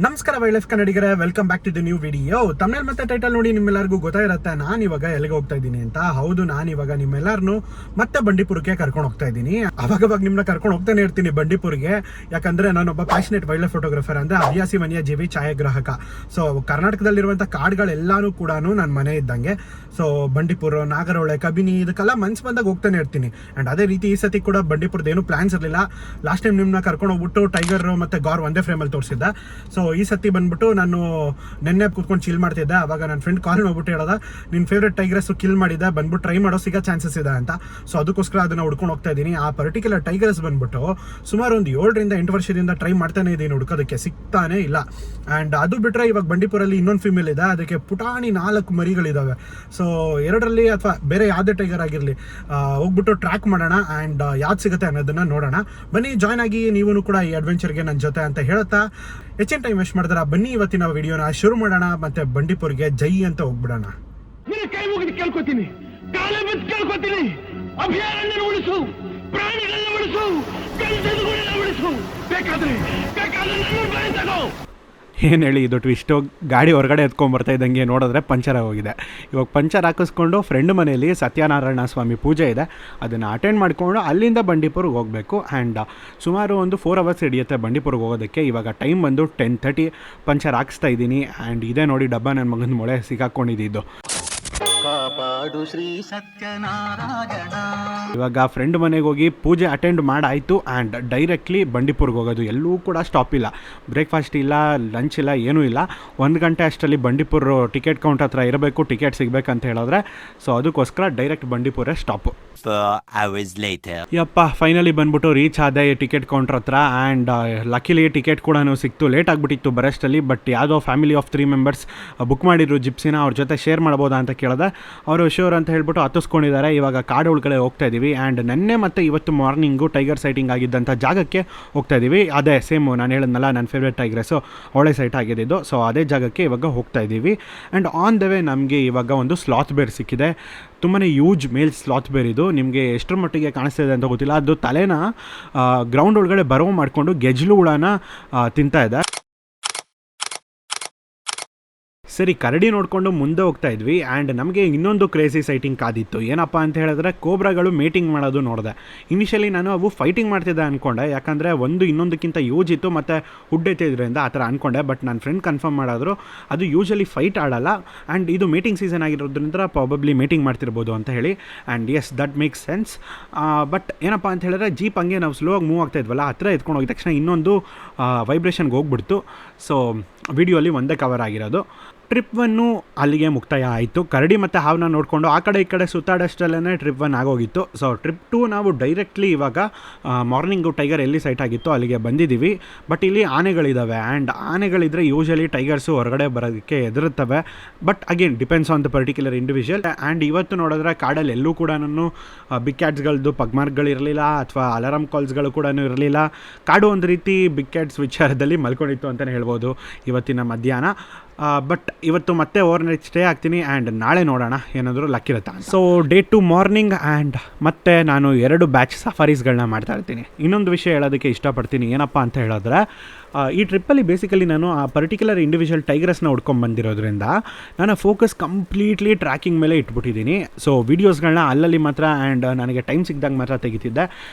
ನಮಸ್ಕಾರ wildlife ಕನ್ನಡಿಗರೇ, welcome back to the new video. Tamil ಮತ್ತೆ ಟೈಟಲ್ ನೋಡಿ ನಿಮ್ಮೆಲ್ಲರಿಗೂ ಗೊತ್ತಾಗಿರುತ್ತೆ ನಾನು ಇವಾಗ ಎಲ್ಲಿಗೆ ಹೋಗ್ತಾ ಇದ್ದೀನಿ ಅಂತ. ಹೌದು, ನಾನು ಇವಾಗ ನಿಮ್ಮೆಲ್ಲರನ್ನು ಮತ್ತೆ ಬಂಡೀಪುರಕ್ಕೆ ಕರ್ಕೊಂಡು ಹೋಗ್ತಾ ಇದ್ದೀನಿ. ಅವಾಗವಾಗ ನಿಮ್ಮನ್ನ ಕರ್ಕೊಂಡು ಹೋಗ್ತಾನೆ ಇರ್ತೀನಿ ಬಂಡೀಪುರಿಗೆ, ಯಾಕಂದ್ರೆ ನಾನೊಬ್ಬ ಪ್ಯಾಷನೇಟ್ ವೈಲ್ಡ್ ಲೈಫ್ ಫೋಟೋಗ್ರಫರ್, ಅಂದ್ರೆ ಹವ್ಯಾಸಿ ವನ್ಯಜೀವಿ ಛಾಯಾಗ್ರಾಹಕ. ಸೊ ಕರ್ನಾಟಕದಲ್ಲಿರುವಂಥ ಕಾಡುಗಳೆಲ್ಲಾನು ಕೂಡ ನನ್ನ ಮನೆ ಇದ್ದಂಗೆ. ಸೊ ಬಂಡೀಪುರ, ನಾಗರಹೊಳೆ, ಕಬಿನಿ ಇದಕ್ಕೆಲ್ಲ ಮನ್ಸು ಬಂದಾಗ ಹೋಗ್ತಾನೆ ಇರ್ತೀನಿ. ಆ್ಯಂಡ್ ಅದೇ ರೀತಿ ಈ ಸತಿ ಕೂಡ ಬಂಡೀಪುರದ ಏನು ಪ್ಲಾನ್ಸ್ ಇರಲಿಲ್ಲ. ಲಾಸ್ಟ್ ಟೈಮ್ ನಿಮ್ಮನ್ನ ಕರ್ಕೊಂಡು ಹೋಗ್ಬಿಟ್ಟು ಟೈಗರ್ ಮತ್ತು ಗಾರ್ ಒಂದೇ ಫ್ರೇಮಲ್ಲಿ ತೋರಿಸಿದ್ದೆ. ಸೊ ಈ ಸತಿ ಬಂದ್ಬಿಟ್ಟು ನಾನು ನೆನ್ನೆ ಕೂತ್ಕೊಂಡು ಚಿಲ್ ಮಾಡ್ತಿದ್ದೆ. ಅವಾಗ ನನ್ನ ಫ್ರೆಂಡ್ ಕಾಲ್ ಹೋಗ್ಬಿಟ್ಟು ಹೇಳೋದ, ನಿನ್ನ ಫೇವ್ರೇಟ್ ಟೈಗರ್ಸ್ ಕಿಲ್ ಮಾಡಿದ್ದೆ, ಬಂದ್ಬಿಟ್ಟು ಟ್ರೈ ಮಾಡೋ ಸಿಗೋ ಚಾನ್ಸಸ್ ಇದೆ ಅಂತ. ಸೊ ಅದಕ್ಕೋಸ್ಕರ ಅದನ್ನು ಹುಡ್ಕೊಂಡು ಹೋಗ್ತಾ ಇದ್ದೀನಿ. ಆ ಪರ್ಟಿಕ್ಯುಲರ್ ಟೈಗರ್ಸ್ ಬಂದ್ಬಿಟ್ಟು ಸುಮಾರು ಒಂದು 7ರಿಂದ 8 ವರ್ಷದಿಂದ ಟ್ರೈ ಮಾಡ್ತಾನೆ ಇದ್ದೀನಿ, ಹುಡ್ಕೋದಕ್ಕೆ ಸಿಗ್ತಾನೆ ಇಲ್ಲ. ಆ್ಯಂಡ್ ಅದು ಬಿಟ್ಟರೆ ಇವಾಗ ಬಂಡೀಪುರಲ್ಲಿ ಇನ್ನೊಂದು ಫಿಮೇಲ್ ಇದೆ, ಅದಕ್ಕೆ ಪುಟಾಣಿ 4 ಮರಿಗಳಿದ್ದಾವೆ. ಸೊ 2ರಲ್ಲಿ ಅಥವಾ ಬೇರೆ ಯಾವುದೇ ಟೈಗರ್ ಆಗಿರಲಿ ಹೋಗ್ಬಿಟ್ಟು ಟ್ರ್ಯಾಕ್ ಮಾಡೋಣ ಆ್ಯಂಡ್ ಯಾವ್ದು ಸಿಗುತ್ತೆ ಅನ್ನೋದನ್ನ ನೋಡೋಣ. ಬನ್ನಿ, ಜಾಯ್ನ್ ಆಗಿ ನೀವು ಕೂಡ ಈ ಅಡ್ವೆಂಚರ್ಗೆ ನನ್ನ ಜೊತೆ ಅಂತ ಹೇಳ್ತಾ ಹೆಚ್ಚಿನ ಟೈಮ್ ವೇಸ್ಟ್ ಮಾಡಿದ್ರೆ ಬನ್ನಿ ಇವತ್ತಿನ ವಿಡಿಯೋನ ಶುರು ಮಾಡೋಣ. ಮತ್ತೆ ಬಂಡೀಪುರ್ಗೆ ಜೈ ಅಂತ ಹೋಗ್ಬಿಡೋಣ. ಕೈ ಮುಗಿದು ಕೇಳ್ಕೊತೀನಿ, ಕಾಲೇ ಬಿದ್ದು ಕೇಳ್ಕೊತೀನಿ, ಅಭಯಾರಣ್ಯ ಉಳಿಸು, ಪ್ರಾಣಿಗಳನ್ನ ಉಳಿಸು, ಗಂಧದಗುಳನ್ನ ಉಳಿಸು, ಬೇಕಾದ್ರೆ ನನ್ನ ಬಾಯಿ ತಗೋ. ಏನು ಹೇಳಿ, ಇದು ಟ್ವಿಸ್ಟು. ಗಾಡಿ ಹೊರಗಡೆ ಎತ್ಕೊಂಡ್ಬರ್ತಾ ಇದ್ದಂಗೆ ನೋಡಿದ್ರೆ ಪಂಚರ್ ಆಗೋಗಿದೆ. ಇವಾಗ ಪಂಚರ್ ಹಾಕಿಸ್ಕೊಂಡು ಫ್ರೆಂಡ್ ಮನೆಯಲ್ಲಿ ಸತ್ಯನಾರಾಯಣ ಸ್ವಾಮಿ ಪೂಜೆ ಇದೆ, ಅದನ್ನು ಅಟೆಂಡ್ ಮಾಡಿಕೊಂಡು ಅಲ್ಲಿಂದ ಬಂಡೀಪುರ್ಗೆ ಹೋಗಬೇಕು. ಆ್ಯಂಡ್ ಸುಮಾರು ಒಂದು 4 ಅವರ್ಸ್ ಹಿಡಿಯುತ್ತೆ ಬಂಡೀಪುರ್ಗೆ ಹೋಗೋದಕ್ಕೆ. ಇವಾಗ ಟೈಮ್ ಬಂದು 10:30. ಪಂಚರ್ ಹಾಕಿಸ್ತಾ ಇದ್ದೀನಿ. ಆ್ಯಂಡ್ ಇದೇ ನೋಡಿ ಡಬ್ಬ ನನ್ನ ಮಗನ ಮೊಳೆ ಸಿಕ್ಕಾಕೊಂಡಿದ್ದು. ಕಾಪಾಡು ಶ್ರೀ ಸತ್ಯನಾರಾಯಣ. ಇವಾಗ ಫ್ರೆಂಡ್ ಮನೆಗೆ ಹೋಗಿ ಪೂಜೆ ಅಟೆಂಡ್ ಮಾಡಾಯಿತು. ಆ್ಯಂಡ್ ಡೈರೆಕ್ಟ್ಲಿ ಬಂಡೀಪುರ್ಗೆ ಹೋಗೋದು. ಎಲ್ಲೂ ಕೂಡ ಸ್ಟಾಪ್ ಇಲ್ಲ, ಬ್ರೇಕ್ಫಾಸ್ಟ್ ಇಲ್ಲ, ಲಂಚ್ ಇಲ್ಲ, ಏನೂ ಇಲ್ಲ. 1 ಗಂಟೆ ಅಷ್ಟರಲ್ಲಿ ಬಂಡೀಪುರ ಟಿಕೆಟ್ ಕೌಂಟ್ ಹತ್ರ ಇರಬೇಕು, ಟಿಕೆಟ್ ಸಿಗಬೇಕಂತ ಹೇಳಿದ್ರೆ. ಸೊ ಅದಕ್ಕೋಸ್ಕರ ಡೈರೆಕ್ಟ್ ಬಂಡೀಪುರ ಸ್ಟಾಪು. ಯಪ್ಪ, ಫೈನಲಿ ಬಂದ್ಬಿಟ್ಟು ರೀಚ್ ಆದೆ ಟಿಕೆಟ್ ಕೌಂಟ್ರ್ ಹತ್ರ. ಆ್ಯಂಡ್ ಲಕ್ಕಿಲಿ ಟಿಕೆಟ್ ಕೂಡ ಸಿಕ್ತು. ಲೇಟ್ ಆಗಿಬಿಟ್ಟಿತ್ತು ಬರೋಷ್ಟಲ್ಲಿ. ಬಟ್ ಯಾವುದೋ ಫ್ಯಾಮಿಲಿ ಆಫ್ 3 ಮೆಂಬರ್ಸ್ ಬುಕ್ ಮಾಡಿದ್ರು ಜಿಪ್ಸಿನ, ಅವ್ರ ಜೊತೆ ಶೇರ್ ಮಾಡ್ಬೋದಾ ಅಂತ ಕೇಳಿದೆ. ಅವರು ಶೋರ್ ಅಂತ ಹೇಳ್ಬಿಟ್ಟು ಹತ್ತಿಸ್ಕೊಂಡಿದ್ದಾರೆ. ಇವಾಗ ಕಾಡು ಒಳಗಡೆ ಹೋಗ್ತಾ ಇದ್ದೀವಿ. ಆ್ಯಂಡ್ ನೆನ್ನೆ ಮತ್ತು ಇವತ್ತು ಮಾರ್ನಿಂಗು ಟೈಗರ್ ಸೈಟಿಂಗ್ ಆಗಿದ್ದಂಥ ಜಾಗಕ್ಕೆ ಹೋಗ್ತಾ ಇದ್ದೀವಿ. ಅದೇ ಸೇಮು ನಾನು ಹೇಳಿದ್ನಲ್ಲ, ನನ್ನ ಫೇವ್ರೇಟ್ ಟೈಗ್ರೆಸ್ಸು ಅವಳೆ ಸೈಟ್ ಆಗಿದ್ದು. ಸೊ ಅದೇ ಜಾಗಕ್ಕೆ ಇವಾಗ ಹೋಗ್ತಾ ಇದ್ದೀವಿ. ಆ್ಯಂಡ್ ಆನ್ ದ ವೇ ನಮಗೆ ಇವಾಗ ಒಂದು ಸ್ಲಾತ್ ಬೇರ್ ಸಿಕ್ಕಿದೆ. ತುಂಬಾ ಯೂಜ್ ಮೇಲ್ ಸ್ಲಾತ್ ಬೇರ್ ಇದು. ನಿಮಗೆ ಎಷ್ಟರ ಮಟ್ಟಿಗೆ ಕಾಣಿಸ್ತಾ ಇದೆ ಅಂತ ಗೊತ್ತಿಲ್ಲ. ಅದು ತಲೆನ ಗ್ರೌಂಡ್ ಒಳಗಡೆ ಬರೋ ಮಾಡಿಕೊಂಡು ಗೆಜ್ಲು ಹುಳನ ತಿಂತಾ ಇದೆ. ಸರಿ, ಕರಡಿ ನೋಡಿಕೊಂಡು ಮುಂದೆ ಹೋಗ್ತಾ ಇದ್ವಿ. ಆ್ಯಂಡ್ ನಮಗೆ ಇನ್ನೊಂದು ಕ್ರೇಜಿ ಸೈಟಿಂಗ್ ಕಾದಿತ್ತು. ಏನಪ್ಪ ಅಂತ ಹೇಳಿದ್ರೆ, ಕೋಬ್ರಾಗಳು ಮೇಟಿಂಗ್ ಮಾಡೋದು ನೋಡಿದೆ. ಇನಿಷಿಯಲಿ ನಾನು ಅವು ಫೈಟಿಂಗ್ ಮಾಡ್ತಿದ್ದೆ ಅಂದ್ಕೊಂಡೆ, ಯಾಕಂದರೆ ಒಂದು ಇನ್ನೊಂದಕ್ಕಿಂತ ಯೂಜ್ ಇತ್ತು ಮತ್ತು ಹುಡ್ಡೆತ್ತಿದ್ರಿಂದ ಆ ಥರ ಅಂದ್ಕೊಂಡೆ. ಬಟ್ ನನ್ನ ಫ್ರೆಂಡ್ ಕನ್ಫರ್ಮ್ ಮಾಡಿದ್ರು ಅದು ಯೂಶಲಿ ಫೈಟ್ ಆಡಲ್ಲ. ಆ್ಯಂಡ್ ಇದು ಮೀಟಿಂಗ್ ಸೀಸನ್ ಆಗಿರೋದ್ರಿಂದ ಪ್ರಾಬಬ್ಲಿ ಮೀಟಿಂಗ್ ಮಾಡ್ತಿರ್ಬೋದು ಅಂತ ಹೇಳಿ. And yes, that makes sense. But ಏನಪ್ಪ ಅಂತ ಹೇಳಿದ್ರೆ, ಜೀಪ್ ಹಂಗೆ ನಾವು ಸ್ಲೋ ಆಗಿ ಮೂವ್ ಆಗ್ತಾ ಇದ್ವಲ್ಲ, ಹತ್ರ ಎತ್ಕೊಂಡು ಹೋಗಿದ ತಕ್ಷಣ ಇನ್ನೊಂದು ವೈಬ್ರೇಷನ್ಗೆ ಹೋಗ್ಬಿಡ್ತು. ಸೊ ವಿಡಿಯೋಲಿ ಒಂದೇ ಕವರ್ ಆಗಿರೋದು. ಟ್ರಿಪ್ 1 ಅಲ್ಲಿಗೆ ಮುಕ್ತಾಯ ಆಯಿತು. ಕರಡಿ ಮತ್ತು ಹಾವನ್ನ ನೋಡಿಕೊಂಡು ಆ ಕಡೆ ಈ ಕಡೆ ಸುತ್ತಾಡೋಷ್ಟಲ್ಲೇ ಟ್ರಿಪ್ 1 ಆಗೋಗಿತ್ತು. ಸೊ ಟ್ರಿಪ್ 2 ನಾವು ಡೈರೆಕ್ಟ್ಲಿ ಇವಾಗ ಮಾರ್ನಿಂಗು ಟೈಗರ್ ಎಲ್ಲಿ ಸೈಟ್ ಆಗಿತ್ತು ಅಲ್ಲಿಗೆ ಬಂದಿದ್ದೀವಿ. ಬಟ್ ಇಲ್ಲಿ ಆನೆಗಳಿದ್ದಾವೆ. ಆ್ಯಂಡ್ ಆನೆಗಳಿದ್ರೆ ಯೂಶಲಿ ಟೈಗರ್ಸು ಹೊರಗಡೆ ಬರೋದಕ್ಕೆ ಹೆದರುತ್ತವೆ. But again depends on the particular individual. And ಇವತ್ತು ನೋಡಿದ್ರೆ ಕಾಡಲ್ಲಿ ಎಲ್ಲೂ ಕೂಡ ಬಿಗ್ ಕ್ಯಾಟ್ಸ್ಗಳದ್ದು ಪಗ್ಮಾರ್ಕ್ಗಳಿರಲಿಲ್ಲ ಅಥವಾ ಅಲಾರಾಮ್ ಕಾಲ್ಸ್ಗಳು ಕೂಡ ಇರಲಿಲ್ಲ. ಕಾಡು ಒಂದು ರೀತಿ ಬಿಗ್ ಕ್ಯಾಟ್ಸ್ ವಿಚಾರದಲ್ಲಿ ಮಲ್ಕೊಂಡಿತ್ತು ಅಂತಲೇ ಹೇಳ್ಬೋದು ಇವತ್ತಿನ ಮಧ್ಯಾಹ್ನ. ಬಟ್ ಇವತ್ತು ಮತ್ತೆ ಓವರ್ ನೈಟ್ ಸ್ಟೇ ಆಗ್ತೀನಿ. ಆ್ಯಂಡ್ ನಾಳೆ ನೋಡೋಣ ಏನಾದರೂ ಲಕ್ಕಿರುತ್ತೆ. So day 2 morning. ಆ್ಯಂಡ್ ಮತ್ತೆ ನಾನು 2 ಬ್ಯಾಚ್ ಸಫಾರೀಸ್ಗಳನ್ನ ಮಾಡ್ತಾ ಇರ್ತೀನಿ. ಇನ್ನೊಂದು ವಿಷಯ ಹೇಳೋದಕ್ಕೆ ಇಷ್ಟಪಡ್ತೀನಿ. ಏನಪ್ಪ ಅಂತ ಹೇಳಿದ್ರೆ, ಈ ಟ್ರಿಪ್ಪಲ್ಲಿ ಬೇಸಿಕಲಿ ನಾನು ಆ ಪರ್ಟಿಕ್ಯುಲರ್ ಇಂಡಿವಿಜುವಲ್ ಟೈಗರ್ಸ್ನ ಹುಡ್ಕೊಂಡು ಬಂದಿರೋದ್ರಿಂದ ನಾನು ಫೋಕಸ್ ಕಂಪ್ಲೀಟ್ಲಿ ಟ್ರ್ಯಾಕಿಂಗ್ ಮೇಲೆ ಇಟ್ಬಿಟ್ಟಿದ್ದೀನಿ. ಸೊ ವೀಡಿಯೋಸ್ಗಳನ್ನ ಅಲ್ಲಲ್ಲಿ ಮಾತ್ರ ಆ್ಯಂಡ್ ನನಗೆ ಟೈಮ್ ಸಿಕ್ಕಿದಾಗ ಮಾತ್ರ ತೆಗಿತಿದ್ದೆ.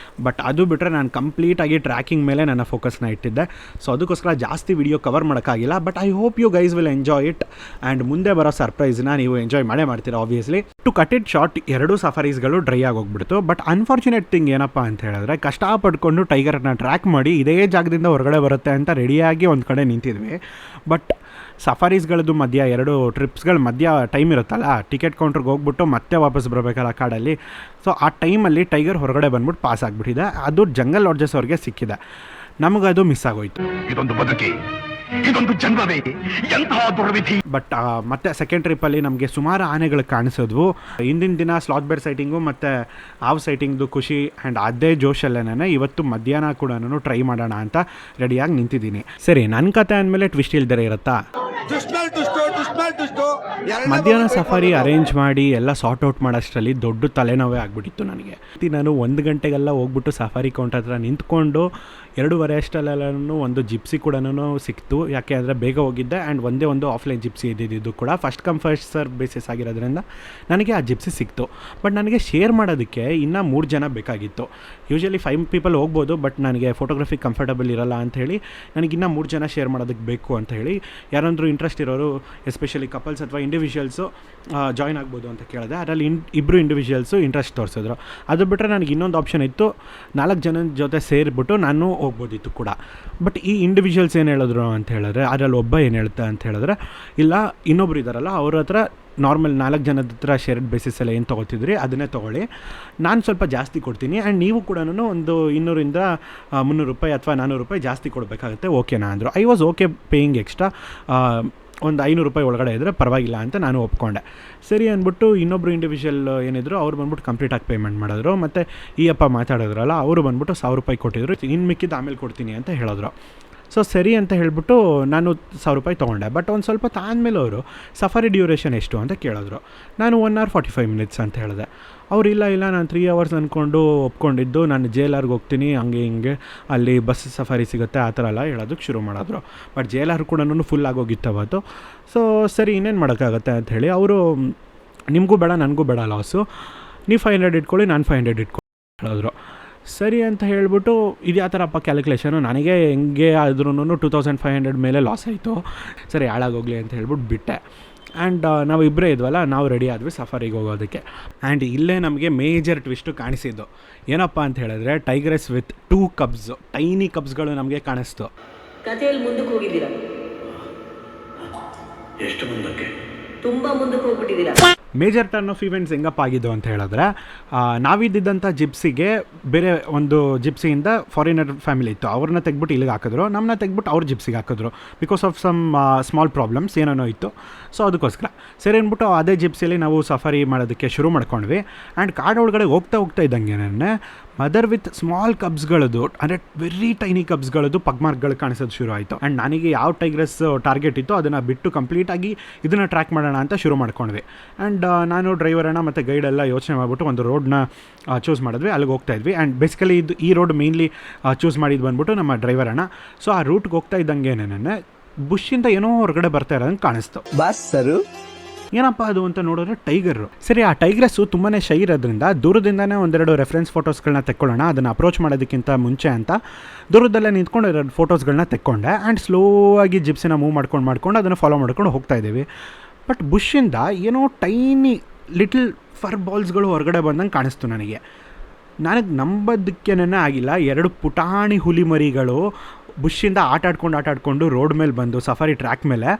ಬಟ್ ಅದು ಬಿಟ್ಟರೆ ನಾನು ಕಂಪ್ಲೀಟಾಗಿ ಟ್ರ್ಯಾಕಿಂಗ್ ಮೇಲೆ ನನ್ನ ಫೋಕಸ್ನ ಇಟ್ಟಿದ್ದೆ. ಸೊ ಅದಕ್ಕೋಸ್ಕರ ಜಾಸ್ತಿ ವೀಡಿಯೋ ಕವರ್ ಮಾಡೋಕ್ಕಾಗಿಲ್ಲ. But I hope you guys will enjoy it. And ಮುಂದೆ ಬರೋ ಸರ್ಪ್ರೈಸ್ನ ನೀವು ಎಂಜಾಯ್ ಮಾಡ್ತೀರಾ obviously. To cut it short, 2 ಸಫಾರೀಸ್ಗಳು ಡ್ರೈ ಆಗೋಗ್ಬಿಡ್ತು. ಬಟ್ ಅನ್ಫಾರ್ಚುನೇಟ್ ಥಿಂಗ್ ಏನಪ್ಪ ಅಂತ ಹೇಳಿದ್ರೆ, ಕಷ್ಟಪಡ್ಕೊಂಡು ಟೈಗರ್ನ ಟ್ರ್ಯಾಕ್ ಮಾಡಿ ಇದೇ ಜಾಗದಿಂದ ಹೊರಗಡೆ ಬರುತ್ತೆ ಅಂತ ರೆಡಿಯಾಗಿ ಒಂದು ಕಡೆ ನಿಂತಿದ್ವಿ. ಬಟ್ ಸಫಾರೀಸ್ಗಳದ್ದು ಮಧ್ಯ 2 ಟ್ರಿಪ್ಸ್ಗಳ ಮಧ್ಯ ಟೈಮ್ ಇರುತ್ತಲ್ಲ, ಟಿಕೆಟ್ ಕೌಂಟ್ರಿಗೆ ಹೋಗ್ಬಿಟ್ಟು ಮತ್ತೆ ವಾಪಸ್ ಬರಬೇಕಲ್ಲ ಕಾಡಲ್ಲಿ. ಸೊ ಆ ಟೈಮಲ್ಲಿ ಟೈಗರ್ ಹೊರಗಡೆ ಬಂದ್ಬಿಟ್ಟು ಪಾಸ್ ಆಗಿಬಿಟ್ಟಿದೆ. ಅದು ಜಂಗಲ್ ಲಾಡ್ಜಸ್ ಅವ್ರಿಗೆ ಸಿಕ್ಕಿದೆ, ನಮಗದು ಮಿಸ್ ಆಗೋಯ್ತು. ಇದೊಂದು ಬದುಕಿ, ಇದೊಂದು ಜನ್ಮವೇ, ಎಂತಹ ದುರ್ವಿಧಿ. ಬಟ್ ಮತ್ತೆ ಸೆಕೆಂಡ್ ಟ್ರಿಪ್ಪಲ್ಲಿ ನಮಗೆ ಸುಮಾರು ಆನೆಗಳು ಕಾಣಿಸಿದ್ವು. ಹಿಂದಿನ ದಿನ ಸ್ಲಾತ್ ಬೇರ್ ಸೈಟಿಂಗು ಮತ್ತು ಹಾವು ಸೈಟಿಂಗ್ದು ಖುಷಿ ಆ್ಯಂಡ್ ಅದೇ ಜೋಶಲ್ಲೇ ಇವತ್ತು ಮಧ್ಯಾಹ್ನ ಕೂಡ ನಾನು ಟ್ರೈ ಮಾಡೋಣ ಅಂತ ರೆಡಿಯಾಗಿ ನಿಂತಿದ್ದೀನಿ. ಸರಿ, ನನ್ನ ಕತೆ ಅಂದಮೇಲೆ ಟ್ವಿಸ್ಟ್ ಇಲ್ದರೆ ಇರುತ್ತಾ? ಮಧ್ಯಾಹ್ನ ಸಫಾರಿ ಅರೇಂಜ್ ಮಾಡಿ ಎಲ್ಲ ಸಾರ್ಟ್ ಔಟ್ ಮಾಡೋಷ್ಟರಲ್ಲಿ ದೊಡ್ಡ ತಲೆನೋವೇ ಆಗಿಬಿಟ್ಟಿತ್ತು ನನಗೆ. ನಾನು 1 ಗಂಟೆಗೆಲ್ಲ ಹೋಗ್ಬಿಟ್ಟು ಸಫಾರಿ ಕೌಂಟರ್ ಹತ್ರ ನಿಂತ್ಕೊಂಡು 2:30 ಅಷ್ಟಲ್ಲೆಲ್ಲೂ ಒಂದು ಜಿಪ್ಸಿ ಕೂಡ ಸಿಕ್ತು. ಯಾಕೆ ಅಂದರೆ ಬೇಗ ಹೋಗಿದ್ದೆ ಆ್ಯಂಡ್ ಒಂದೇ ಒಂದು ಆಫ್ಲೈನ್ ಜಿಪ್ಸಿ ಇದ್ದಿದ್ದು ಕೂಡ first come first serve basis ಆಗಿರೋದ್ರಿಂದ ನನಗೆ ಆ ಜಿಪ್ಸಿ ಸಿಕ್ತು. ಬಟ್ ನನಗೆ ಶೇರ್ ಮಾಡೋದಕ್ಕೆ ಇನ್ನೂ 3 ಜನ ಬೇಕಾಗಿತ್ತು. ಯೂಶ್ವಲಿ 5 ಪೀಪಲ್ ಹೋಗ್ಬೋದು, ಬಟ್ ನನಗೆ ಫೋಟೋಗ್ರಫಿ ಕಂಫರ್ಟಬಲ್ ಇರಲ್ಲ ಅಂತ ಹೇಳಿ ನನಗಿನ್ನೂ 3 ಜನ ಶೇರ್ ಮಾಡೋದಕ್ಕೆ ಬೇಕು ಅಂತ ಹೇಳಿ ಯಾರಾದರೂ ಇಂಟ್ರೆಸ್ಟ್ ಇರೋರು ಎಸ್ಪೆಷಲಿ ಕಪಲ್ಸ್ ಅಥವಾ ಇಂಡಿವಿಜುವಲ್ಸು ಜಾಯ್ನ್ ಆಗ್ಬೋದು ಅಂತ ಕೇಳಿದೆ. ಅದರಲ್ಲಿ ಇಬ್ಬರು ಇಂಡಿವಿಜುವಲ್ಸು ಇಂಟ್ರೆಸ್ಟ್ ತೋರಿಸಿದ್ರು. ಅದು ಬಿಟ್ಟರೆ ನನಗೆ ಇನ್ನೊಂದು ಆಪ್ಷನ್ ಇತ್ತು, 4 ಜನದ ಜೊತೆ ಸೇರಿಬಿಟ್ಟು ನಾನು ಹೋಗ್ಬೋದಿತ್ತು ಕೂಡ. ಬಟ್ ಈ ಇಂಡಿವಿಜುವಲ್ಸ್ ಏನು ಹೇಳಿದ್ರು ಅಂತ ಹೇಳಿದ್ರೆ, ಅದರಲ್ಲಿ ಒಬ್ಬ ಏನು ಹೇಳ್ತಾ ಅಂತ ಹೇಳಿದ್ರೆ, ಇಲ್ಲ ಇನ್ನೊಬ್ರು ಇದ್ದಾರಲ್ಲ ಅವ್ರ ಹತ್ರ ನಾರ್ಮಲ್ 4 ಜನದ ಹತ್ರ ಶೇರ್ಡ್ ಬೇಸಿಸಲ್ಲಿ ಏನು ತೊಗೊಳ್ತಿದ್ರಿ ಅದನ್ನೇ ತೊಗೊಳ್ಳಿ, ನಾನು ಸ್ವಲ್ಪ ಜಾಸ್ತಿ ಕೊಡ್ತೀನಿ ಆ್ಯಂಡ್ ನೀವು ಕೂಡ ಒಂದು 200 - 300 ರೂಪಾಯಿ ಅಥವಾ 400 ರೂಪಾಯಿ ಜಾಸ್ತಿ ಕೊಡಬೇಕಾಗುತ್ತೆ, ಓಕೆನಾ ಅಂದರು. I was okay paying extra. ಒಂದು 500 ರೂಪಾಯಿ ಒಳಗಡೆ ಇದ್ದರೆ ಪರವಾಗಿಲ್ಲ ಅಂತ ನಾನು ಒಪ್ಕೊಂಡೆ. ಸರಿ ಅಂದ್ಬಿಟ್ಟು ಇನ್ನೊಬ್ಬರು ಇಂಡಿವಿಜುವಲ್ ಏನಿದ್ರು ಅವ್ರು ಬಂದ್ಬಿಟ್ಟು ಕಂಪ್ಲೀಟಾಗಿ ಪೇಮೆಂಟ್ ಮಾಡಿದ್ರು. ಮತ್ತು ಈ ಅಪ್ಪ ಮಾತಾಡಿದ್ರಲ್ಲ ಅವರು ಬಂದ್ಬಿಟ್ಟು 1000 ರೂಪಾಯಿ ಕೊಟ್ಟಿದ್ರು, ಇನ್ನು ಮಿಕ್ಕಿದ್ದು ಆಮೇಲೆ ಕೊಡ್ತೀನಿ ಅಂತ ಹೇಳಿದ್ರು. ಸೊ ಸರಿ ಅಂತ ಹೇಳಿಬಿಟ್ಟು ನಾನು 1000 ರೂಪಾಯಿ ತೊಗೊಂಡೆ. ಬಟ್ ಒಂದು ಸ್ವಲ್ಪ ತಾಂದಮೇಲೆ ಅವರು ಸಫಾರಿ ಡ್ಯೂರೇಷನ್ ಎಷ್ಟು ಅಂತ ಕೇಳಿದ್ರು. ನಾನು 1 hour 45 minutes ಅಂತ ಹೇಳಿದೆ. ಅವ್ರು ಇಲ್ಲ ನಾನು 3 hours ಅಂದ್ಕೊಂಡು ಒಪ್ಕೊಂಡಿದ್ದು, ನಾನು JLRಗೆ ಹೋಗ್ತೀನಿ ಹಂಗೆ ಹಿಂಗೆ ಅಲ್ಲಿ ಬಸ್ ಸಫಾರಿ ಸಿಗುತ್ತೆ ಆ ಥರ ಎಲ್ಲ ಹೇಳೋದಕ್ಕೆ ಶುರು ಮಾಡಿದ್ರು. ಬಟ್ JLR ಕೂಡ ಫುಲ್ ಆಗೋಗಿತ್ತು ಅವತ್ತು. ಸೊ ಸರಿ ಇನ್ನೇನು ಮಾಡೋಕ್ಕಾಗತ್ತೆ ಅಂಥೇಳಿ ಅವರು ನಿಮಗೂ ಬೇಡ ನನಗೂ ಬೇಡ ಲಾಸು, ನೀವು 500 ಇಟ್ಕೊಳ್ಳಿ ನಾನು 500 ಇಟ್ಕೊಳ್ಳಿ ಹೇಳಿದ್ರು. ಸರಿ ಅಂತ ಹೇಳಿಬಿಟ್ಟು ಇದು ಯಾವ ಥರಪ್ಪ ಕ್ಯಾಲ್ಕುಲೇಷನು, ನನಗೆ ಹೆಂಗೆ ಆದ್ರೂ 2500 ಮೇಲೆ ಲಾಸ್ ಆಯಿತು. ಸರಿ ಹಾಳಾಗೋಗ್ಲಿ ಅಂತ ಹೇಳ್ಬಿಟ್ಟು ಬಿಟ್ಟೆ. ಆ್ಯಂಡ್ ನಾವು ಇಬ್ಬರೇ ಇದ್ವಲ್ಲ, ನಾವು ರೆಡಿ ಆದ್ವಿ ಸಫಾರಿಗೆ ಹೋಗೋದಕ್ಕೆ. ಆ್ಯಂಡ್ ಇಲ್ಲೇ ನಮಗೆ ಮೇಜರ್ ಟ್ವಿಸ್ಟು ಕಾಣಿಸಿದ್ದು ಏನಪ್ಪ ಅಂತ ಹೇಳಿದ್ರೆ, ಟೈಗ್ರೆಸ್ ವಿತ್ 2 cubs, ಟೈನಿ ಕಬ್ಸ್ಗಳು ನಮಗೆ ಕಾಣಿಸ್ತು. ಕಥೆಯಲ್ಲಿ ಮುಂದಕ್ಕೆ ಹೋಗಿದ್ದೀರಾ? ಎಷ್ಟು ಮುಂದಕ್ಕೆ? ತುಂಬ ಮುಂದಕ್ಕೆ ಹೋಗ್ಬಿಟ್ಟಿದ್ದೀರಾ. ಮೇಜರ್ ಟರ್ನ್ ಆಫ್ ಇವೆಂಟ್ಸ್ ಹೆಂಗಪ್ಪ ಆಗಿದ್ದು ಅಂತ ಹೇಳಿದ್ರೆ, ನಾವಿದ್ದಂಥ ಜಿಪ್ಸಿಗೆ ಬೇರೆ ಒಂದು ಜಿಪ್ಸಿಯಿಂದ ಫಾರಿನರ್ ಫ್ಯಾಮಿಲಿ ಇತ್ತು, ಅವ್ರನ್ನ ತೆಗ್ಬಿಟ್ಟು ಇಲ್ಲಿಗೆ ಹಾಕಿದ್ರು, ನಮ್ಮನ್ನ ತೆಗ್ಬಿಟ್ಟು ಅವ್ರ ಜಿಪ್ಸಿಗೆ ಹಾಕಿದ್ರು. Because of some small problems ಏನೇನೋ ಇತ್ತು. ಸೊ ಅದಕ್ಕೋಸ್ಕರ ಸರಿ ಅಂದ್ಬಿಟ್ಟು ಅದೇ ಜಿಪ್ಸಿಯಲ್ಲಿ ನಾವು ಸಫಾರಿ ಮಾಡೋದಕ್ಕೆ ಶುರು ಮಾಡ್ಕೊಂಡ್ವಿ. ಆ್ಯಂಡ್ ಕಾಡು ಒಳಗಡೆ ಹೋಗ್ತಾ ಇದ್ದಂಗೆ ಮದರ್ ವಿತ್ ಸ್ಮಾಲ್ ಕಬ್ಸ್ಗಳದ್ದು, ಅಂದರೆ ವೆರಿ ಟೈನಿ ಕಬ್ಸ್ಗಳದ್ದು ಪಗ್ಮಾರ್ಕ್ಗಳು ಕಾಣಿಸೋದು ಶುರು ಆಯಿತು. ಆ್ಯಂಡ್ ನನಗೆ ಯಾವ ಟೈಗ್ರೆಸ್ ಟಾರ್ಗೆಟ್ ಇತ್ತು ಅದನ್ನು ಬಿಟ್ಟು ಕಂಪ್ಲೀಟಾಗಿ ಇದನ್ನು ಟ್ರ್ಯಾಕ್ ಮಾಡೋಣ ಅಂತ ಶುರು ಮಾಡ್ಕೊಂಡ್ವಿ. ಆ್ಯಂಡ್ ನಾನು ಡ್ರೈವರನ್ನ ಮತ್ತು ಗೈಡೆಲ್ಲ ಯೋಚನೆ ಮಾಡಿಬಿಟ್ಟು ಒಂದು ರೋಡ್ನ ಚೂಸ್ ಮಾಡಿದ್ವಿ, ಅಲ್ಲಿಗೆ ಹೋಗ್ತಾಯಿದ್ವಿ. ಆ್ಯಂಡ್ ಬೇಸಿಕಲಿ ಈ ರೋಡ್ ಮೇನ್ಲಿ ಚೂಸ್ ಮಾಡಿದ್ದು ಬಂದ್ಬಿಟ್ಟು ನಮ್ಮ ಡ್ರೈವರನ್ನ. ಸೊ ಆ ರೂಟ್ಗೆ ಹೋಗ್ತಾ ಇದ್ದಂಗೆ ಬುಷ್ಷಿಂದ ಏನೋ ಹೊರಗಡೆ ಬರ್ತಾ ಇರೋದಂಗೆ ಕಾಣಿಸ್ತು. ಬಾಸ್ ಸರು ಏನಪ್ಪ ಅದು ಅಂತ ನೋಡಿದ್ರೆ ಟೈಗರು. ಸರಿ, ಆ ಟೈಗ್ರೆಸ್ಸು ತುಂಬಾ ಶೈ ಇರೋದ್ರಿಂದ ದೂರದಿಂದನೇ 1-2 ರೆಫರೆನ್ಸ್ ಫೋಟೋಸ್ಗಳನ್ನ ತೆಕ್ಕೊಳ್ಳೋಣ, ಅದನ್ನು ಅಪ್ರೋಚ್ ಮಾಡೋದಕ್ಕಿಂತ ಮುಂಚೆ ಅಂತ ದೂರದಲ್ಲೇ ನಿಂತ್ಕೊಂಡು 2 ಫೋಟೋಸ್ಗಳನ್ನ ತೆಕ್ಕೊಂಡೆ. ಆ್ಯಂಡ್ ಸ್ಲೋ ಆಗಿ ಜಿಪ್ಸಿನ ಮೂವ್ ಮಾಡ್ಕೊಂಡು ಅದನ್ನು ಫಾಲೋ ಮಾಡ್ಕೊಂಡು ಹೋಗ್ತಾ ಇದ್ದೀವಿ. ಬಟ್ ಬುಷ್ಷಿಂದ ಏನೋ ಟೈನಿ ಲಿಟಲ್ ಫರ್ ಬಾಲ್ಸ್ಗಳು ಹೊರಗಡೆ ಬಂದಂಗೆ ಕಾಣಿಸ್ತು ನನಗೆ ನಂಬೋದಕ್ಕೇನೇ ಆಗಿಲ್ಲ. 2 ಪುಟಾಣಿ ಹುಲಿ ಮರಿಗಳು ಬುಷ್ಷಿಂದ ಆಟಾಡ್ಕೊಂಡು ರೋಡ್ ಮೇಲೆ ಬಂದು ಸಫಾರಿ ಟ್ರ್ಯಾಕ್ ಮೇಲೆ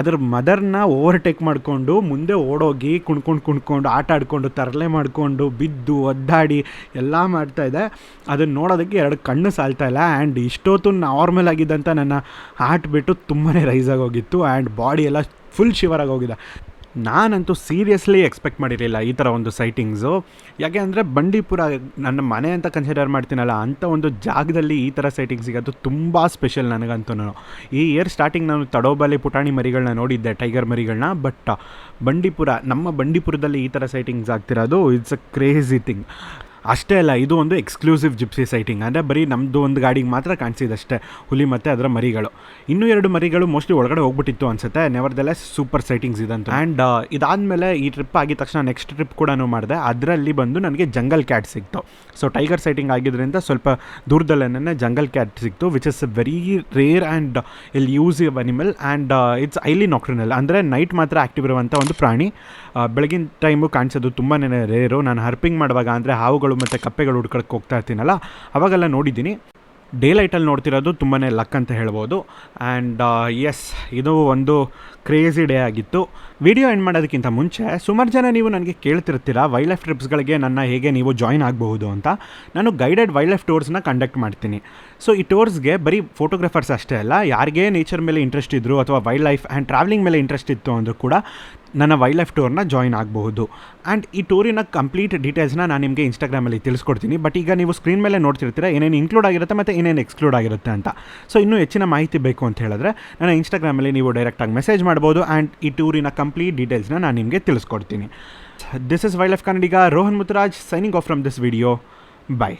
ಅದರ ಮದರ್ನ ಓವರ್ಟೇಕ್ ಮಾಡಿಕೊಂಡು ಮುಂದೆ ಓಡೋಗಿ ಕುಣ್ಕೊಂಡು ಆಟಾಡಿಕೊಂಡು ತರಲೆ ಮಾಡಿಕೊಂಡು ಬಿದ್ದು ಒದ್ದಾಡಿ ಎಲ್ಲ ಮಾಡ್ತಾಯಿದೆ. ಅದನ್ನು ನೋಡೋದಕ್ಕೆ 2 ಕಣ್ಣು ಸಾಲ್ತಾಯಿಲ್ಲ. ಆ್ಯಂಡ್ ಇಷ್ಟೊತ್ತು ನಾರ್ಮಲ್ ಆಗಿದ್ದಂಥ ನನ್ನ ಹಾರ್ಟ್ ಬಿಟ್ಟು ತುಂಬಾ ರೈಸ್ ಆಗೋಗಿತ್ತು. ಆ್ಯಂಡ್ ಬಾಡಿ ಎಲ್ಲ ಫುಲ್ ಶಿವರ್ ಆಗೋಗಿದೆ. ನಾನಂತೂ ಸೀರಿಯಸ್ಲಿ ಎಕ್ಸ್ಪೆಕ್ಟ್ ಮಾಡಿರಲಿಲ್ಲ ಈ ಥರ ಒಂದು ಸೈಟಿಂಗ್ಸು. ಯಾಕೆ ಅಂದರೆ ಬಂಡೀಪುರ ನನ್ನ ಮನೆ ಅಂತ ಕನ್ಸಿಡರ್ ಮಾಡ್ತೀನಲ್ಲ, ಅಂಥ ಒಂದು ಜಾಗದಲ್ಲಿ ಈ ಥರ ಸೈಟಿಂಗ್ ಸಿಗೋದು ತುಂಬ ಸ್ಪೆಷಲ್ ನನಗಂತೂ. ಈ ಇಯರ್ ಸ್ಟಾರ್ಟಿಂಗ್ ನಾನು ತಡೋಬಲ್ಲಿ ಪುಟಾಣಿ ಮರಿಗಳನ್ನ ನೋಡಿದ್ದೆ, ಟೈಗರ್ ಮರಿಗಳನ್ನ. ಬಟ್ ನಮ್ಮ ಬಂಡೀಪುರದಲ್ಲಿ ಈ ಥರ ಸೈಟಿಂಗ್ಸ್ ಆಗ್ತಿರೋದು ಇಟ್ಸ್ ಅ ಕ್ರೇಜಿ ಥಿಂಗ್. ಅಷ್ಟೇ ಅಲ್ಲ, ಇದು ಒಂದು ಎಕ್ಸ್ಕ್ಲೂಸಿವ್ ಜಿಪ್ಸಿ ಸೈಟಿಂಗ್. ಅಂದರೆ ಬರೀ ನಮ್ಮದು ಒಂದು ಗಾಡಿಗೆ ಮಾತ್ರ ಕಾಣಿಸಿದಷ್ಟೇ ಹುಲಿ ಮತ್ತು ಅದರ ಮರಿಗಳು. ಇನ್ನೂ 2 ಮರಿಗಳು ಮೋಸ್ಟ್ಲಿ ಒಳಗಡೆ ಹೋಗ್ಬಿಟ್ಟಿತ್ತು ಅನಿಸುತ್ತೆ. ನೆವರ್ದೆಲ್ಲ ಸೂಪರ್ ಸೈಟಿಂಗ್ಸ್ ಇದಂತ. ಆ್ಯಂಡ್ ಇದಾದಮೇಲೆ ಈ ಟ್ರಿಪ್ ಆಗಿದ ತಕ್ಷಣ ನೆಕ್ಸ್ಟ್ ಟ್ರಿಪ್ ಕೂಡ ಮಾಡಿದೆ. ಅದರಲ್ಲಿ ಬಂದು ನನಗೆ ಜಂಗಲ್ ಕ್ಯಾಟ್ ಸಿಕ್ತು. ಸೊ ಟೈಗರ್ ಸೈಟಿಂಗ್ ಆಗಿದ್ದರಿಂದ ಸ್ವಲ್ಪ ದೂರದಲ್ಲೇ ಜಂಗಲ್ ಕ್ಯಾಟ್ ಸಿಕ್ತು, which is a very rare and elusive animal. And it's highly nocturnal, ಅಂದರೆ ನೈಟ್ ಮಾತ್ರ ಆ್ಯಕ್ಟಿವ್ ಇರುವಂಥ ಒಂದು ಪ್ರಾಣಿ. ಬೆಳಗಿನ ಟೈಮು ಕಾಣಿಸೋದು ತುಂಬಾ ರೇರು. ನಾನು ಹರ್ಪಿಂಗ್ ಮಾಡುವಾಗ ಅಂದರೆ ಹಾವುಗಳು ಮತ್ತು ಕಪ್ಪೆಗಳು ಹುಡ್ಕೊಳಕ್ಕೆ ಹೋಗ್ತಾ ಇರ್ತೀನಲ್ಲ, ಅವಾಗೆಲ್ಲ ನೋಡಿದ್ದೀನಿ. ಡೇ ಲೈಟಲ್ಲಿ ನೋಡ್ತಿರೋದು ತುಂಬಾ ಲಕ್ ಅಂತ ಹೇಳ್ಬೋದು. ಆ್ಯಂಡ್ ಎಸ್, ಇದು ಒಂದು ಕ್ರೇಜಿ ಡೇ ಆಗಿತ್ತು. ವಿಡಿಯೋ ಎಂಡ್ ಮಾಡೋದಕ್ಕಿಂತ ಮುಂಚೆ ಸುಮಾರು ಜನ ನೀವು ನನಗೆ ಕೇಳ್ತಿರ್ತೀರ ವೈಲ್ಡ್ ಲೈಫ್ ಟ್ರಿಪ್ಸ್ಗಳಿಗೆ ನನ್ನ ಹೇಗೆ ನೀವು ಜಾಯ್ನ್ ಆಗಬಹುದು ಅಂತ. ನಾನು ಗೈಡೆಡ್ ವೈಲ್ಡ್ ಲೈಫ್ ಟೂರ್ಸ್ನ ಕಂಡಕ್ಟ್ ಮಾಡ್ತೀನಿ. ಸೊ ಈ ಟೂರ್ಸ್ಗೆ ಬರೀ ಫೋಟೋಗ್ರಾಫರ್ಸ್ ಅಷ್ಟೇ ಅಲ್ಲ, ಯಾರಿಗೇ ನೇಚರ್ ಮೇಲೆ ಇಂಟ್ರೆಸ್ಟ್ ಇದ್ದರು ಅಥವಾ ವೈಲ್ಡ್ ಲೈಫ್ ಆ್ಯಂಡ್ ಟ್ರಾವೆಲಿಂಗ್ ಮೇಲೆ ಇಂಟ್ರೆಸ್ಟ್ ಇತ್ತು ಅಂದರೂ ಕೂಡ ನನ್ನ ವೈಲ್ಡ್ ಲೈಫ್ ಟೂರ್ನ ಜಾಯಿನ್ ಆಗಬಹುದು. ಆ್ಯಂಡ್ ಈ ಟೂರಿನ ಕಂಪ್ಲೀಟ್ ಡೀಟೇಲ್ಸ್ನ ನಾನು ನಿಮಗೆ ಇನ್ಸ್ಟಾಗ್ರಾಮಲ್ಲಿ ತಿಳಿಸ್ಕೊಡ್ತೀನಿ. ಬಟ್ ಈಗ ನೀವು ಸ್ಕ್ರೀನ್ ಮೇಲೆ ನೋಡ್ತಿರ್ತೀರ ಏನೇನು ಇನ್ಕ್ಲೂಡ್ ಆಗಿರುತ್ತೆ ಮತ್ತು ಏನೇನು ಎಕ್ಸ್ಕ್ಲೂಡ್ ಆಗಿರುತ್ತೆ ಅಂತ. ಸೊ ಇನ್ನೂ ಹೆಚ್ಚಿನ ಮಾಹಿತಿ ಬೇಕು ಅಂತ ಹೇಳಿದ್ರೆ ನನ್ನ ಇನ್ಸ್ಟಾಗ್ರಾಮಲ್ಲಿ ನೀವು ಡೈರೆಕ್ಟಾಗಿ ಮೆಸೇಜ್ ಮಾಡ್ಬೋದು. ಆ್ಯಂಡ್ ಈ ಟೂರಿನ ಕಂಪ್ಲೀಟ್ ಡೀಟೇಲ್ಸ್ನ ನಾನು ನಿಮಗೆ ತಿಳಿಸ್ಕೊಡ್ತೀನಿ. This is wild life Kannadiga Rohan Muthuraj signing off from this video. By.